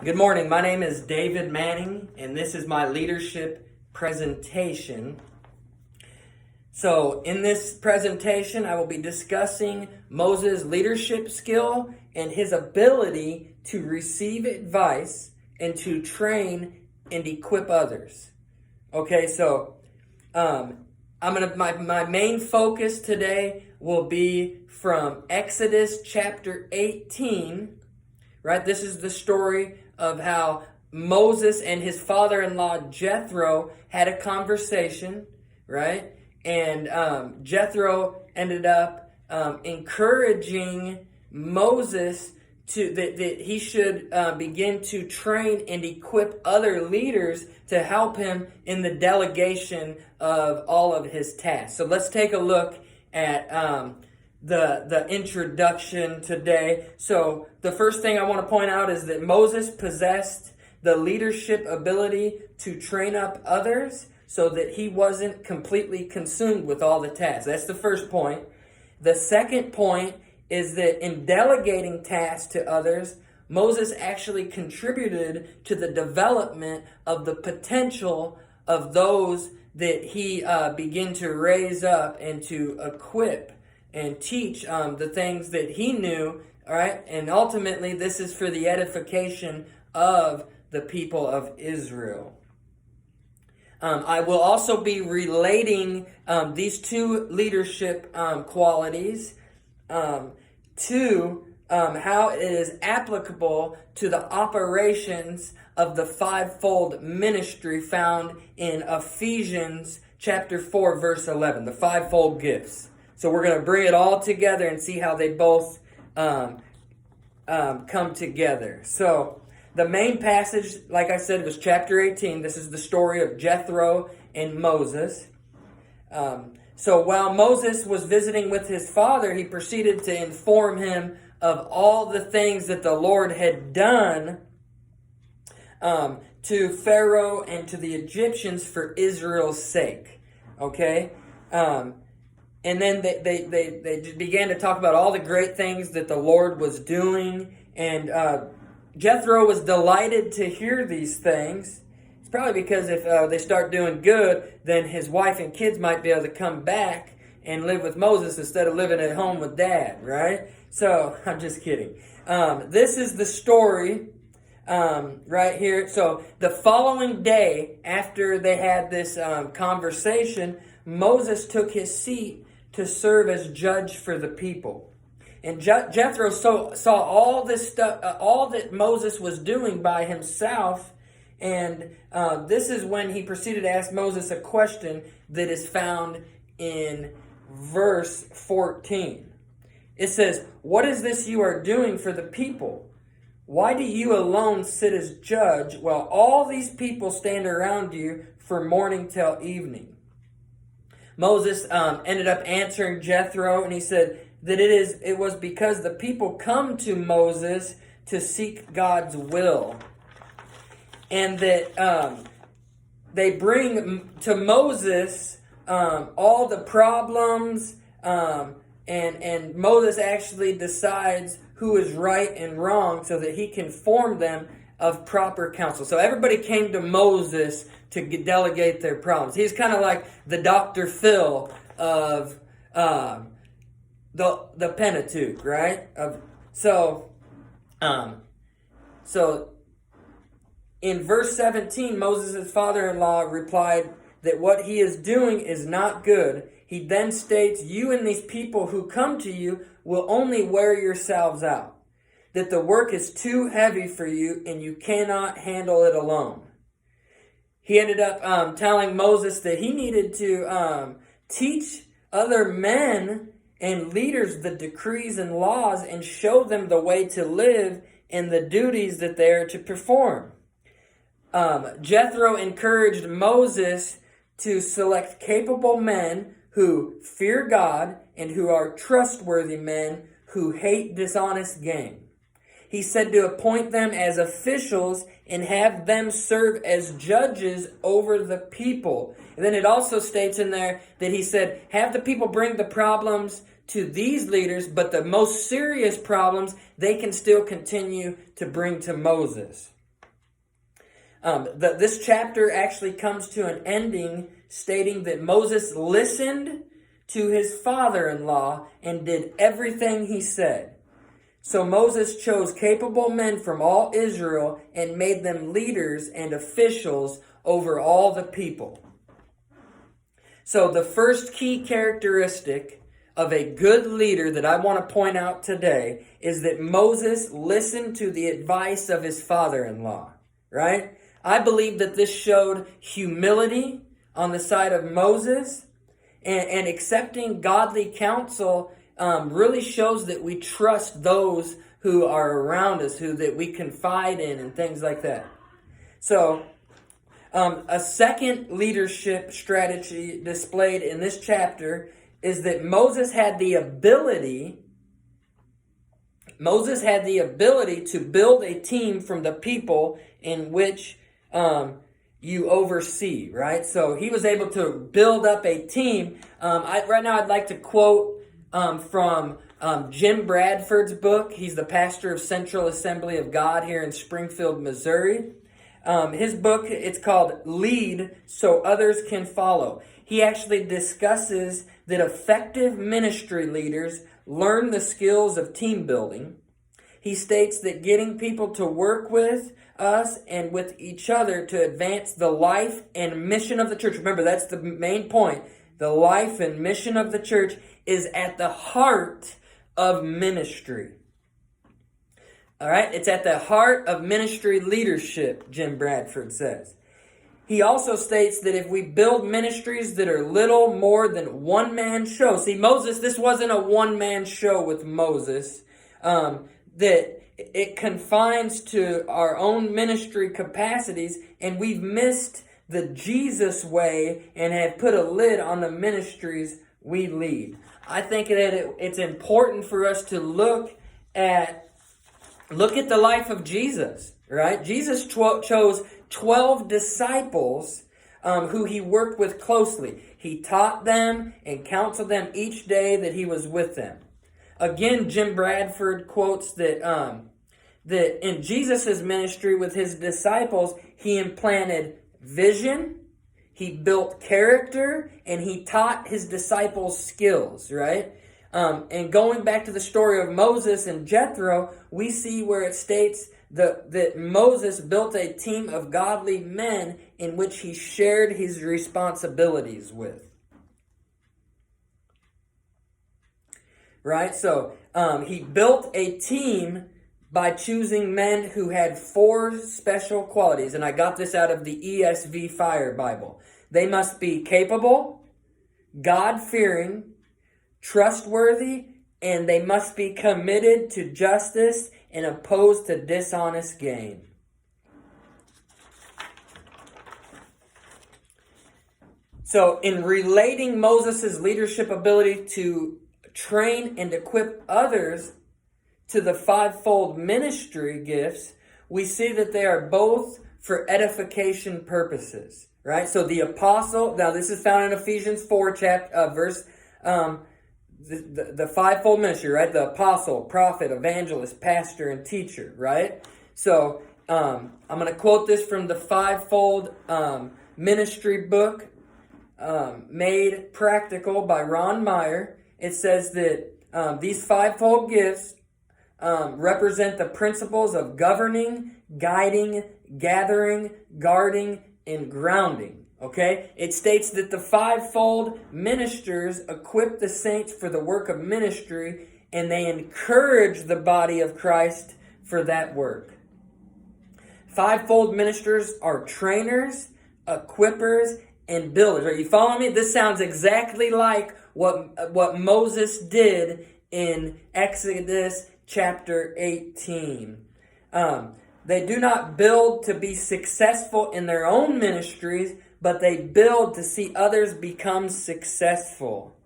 Good morning. My name is David Manning, and this is my leadership presentation. So, in this presentation, I will be discussing Moses' leadership skill and his ability to receive advice and to train and equip others. Okay, so my main focus today will be from Exodus chapter 18. Right, this is the story of how Moses and his father-in-law Jethro had a conversation, right? And Jethro ended up encouraging Moses that he should begin to train and equip other leaders to help him in the delegation of all of his tasks. So let's take a look at the introduction today. So the first thing I want to point out is that Moses possessed the leadership ability to train up others so that he wasn't completely consumed with all the tasks. That's the first point. The second point is that in delegating tasks to others, Moses actually contributed to the development of the potential of those that he began to raise up and to equip and teach the things that he knew, all right? And ultimately, this is for the edification of the people of Israel. I will also be relating these two leadership qualities to how it is applicable to the operations of the fivefold ministry found in Ephesians chapter 4, verse 11, the fivefold gifts. So we're going to bring it all together and see how they both come together. So the main passage, like I said, was chapter 18. This is the story of Jethro and Moses. So while Moses was visiting with his father, he proceeded to inform him of all the things that the Lord had done to Pharaoh and to the Egyptians for Israel's sake. Okay? And then they began to talk about all the great things that the Lord was doing. And Jethro was delighted to hear these things. It's probably because if they start doing good, then his wife and kids might be able to come back and live with Moses instead of living at home with dad, right? So, I'm just kidding. This is the story right here. So, the following day, after they had this conversation, Moses took his seat to serve as judge for the people. And Jethro saw all this stuff, all that Moses was doing by himself. And this is when he proceeded to ask Moses a question that is found in verse 14. It says, "What is this you are doing for the people? Why do you alone sit as judge while all these people stand around you from morning till evening?" Moses ended up answering Jethro, and he said that it was because the people come to Moses to seek God's will, and that they bring to Moses all the problems, and Moses actually decides who is right and wrong so that he can form them of proper counsel. So everybody came to Moses to delegate their problems. He's kind of like the Dr. Phil of the Pentateuch, right? So in verse 17, Moses' father-in-law replied that what he is doing is not good. He then states, "You and these people who come to you will only wear yourselves out, that the work is too heavy for you and you cannot handle it alone." He ended up telling Moses that he needed to teach other men and leaders the decrees and laws and show them the way to live and the duties that they are to perform. Jethro encouraged Moses to select capable men who fear God and who are trustworthy men who hate dishonest gain. He said to appoint them as officials and have them serve as judges over the people. And then it also states in there that he said, have the people bring the problems to these leaders, but the most serious problems they can still continue to bring to Moses. This chapter actually comes to an ending stating that Moses listened to his father-in-law and did everything he said. So Moses chose capable men from all Israel and made them leaders and officials over all the people. So the first key characteristic of a good leader that I want to point out today is that Moses listened to the advice of his father-in-law, right? I believe that this showed humility on the side of Moses, and accepting godly counsel really shows that we trust those who are around us, that we confide in, and things like that. So, a second leadership strategy displayed in this chapter is that Moses had the ability to build a team from the people in which you oversee, right? So he was able to build up a team. Right now I'd like to quote from Jim Bradford's book. He's the pastor of Central Assembly of God here in Springfield, Missouri. His book, it's called Lead So Others Can Follow. He actually discusses that effective ministry leaders learn the skills of team building. He states that getting people to work with us and with each other to advance the life and mission of the church. Remember, that's the main point. The life and mission of the church is at the heart of ministry. All right? It's at the heart of ministry leadership, Jim Bradford says. He also states that if we build ministries that are little more than one-man show. See, Moses, this wasn't a one-man show with Moses. That it confines to our own ministry capacities, and we've missed the Jesus way and have put a lid on the ministries we lead. I think that it's important for us to look at the life of Jesus, right? Jesus chose 12 disciples who he worked with closely. He taught them and counseled them each day that he was with them. Again, Jim Bradford quotes that in Jesus' ministry with his disciples, he implanted vision, he built character, and he taught his disciples skills, right? And going back to the story of Moses and Jethro, we see where it states that Moses built a team of godly men in which he shared his responsibilities with. Right? So he built a team by choosing men who had 4 special qualities. And I got this out of the ESV Fire Bible. They must be capable, God-fearing, trustworthy, and they must be committed to justice and opposed to dishonest gain. So in relating Moses' leadership ability to train and equip others to the 5-fold ministry gifts, we see that they are both for edification purposes, right? So the apostle, now this is found in Ephesians 4 verse, the 5-fold ministry, right? The apostle, prophet, evangelist, pastor, and teacher, right? So I'm going to quote this from the 5-fold ministry book, Made Practical by Ron Meyer. It says that these 5-fold gifts represent the principles of governing, guiding, gathering, guarding, and grounding. Okay? It states that the 5-fold ministers equip the saints for the work of ministry, and they encourage the body of Christ for that work. 5-fold ministers are trainers, equippers, and builders. Are you following me? This sounds exactly like what Moses did in Exodus chapter 18. They do not build to be successful in their own ministries, but they build to see others become successful.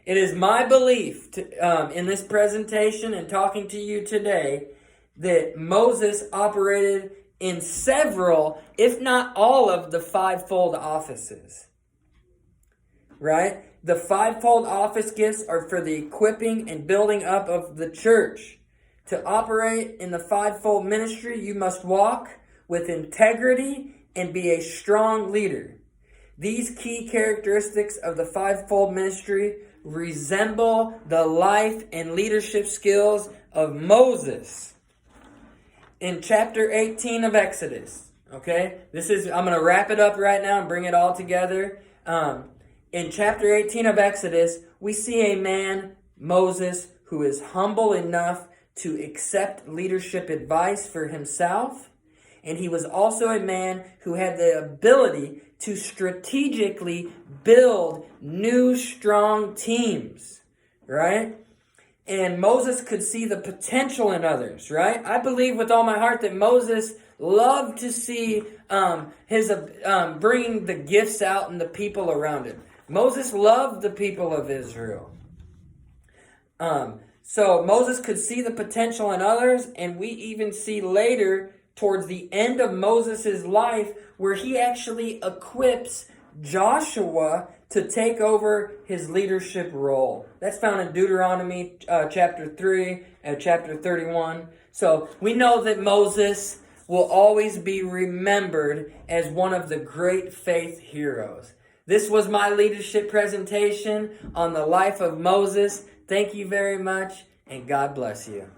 It is my belief in this presentation and talking to you today that Moses operated in several, if not all, of the 5-fold offices. Right? The 5-fold office gifts are for the equipping and building up of the church. To operate in the 5-fold ministry, you must walk with integrity and be a strong leader. These key characteristics of the fivefold ministry resemble the life and leadership skills of Moses. In chapter 18 of Exodus, okay, I'm going to wrap it up right now and bring it all together. In chapter 18 of Exodus, we see a man, Moses, who is humble enough to accept leadership advice for himself. And he was also a man who had the ability to strategically build new, strong teams, right? And Moses could see the potential in others, right? I believe with all my heart that Moses loved to see bringing the gifts out in the people around him. Moses loved the people of Israel. So Moses could see the potential in others, and we even see later towards the end of Moses' life where he actually equips Joshua to take over his leadership role. That's found in Deuteronomy chapter 3 and chapter 31. So we know that Moses will always be remembered as one of the great faith heroes. This was my leadership presentation on the life of Moses. Thank you very much, and God bless you.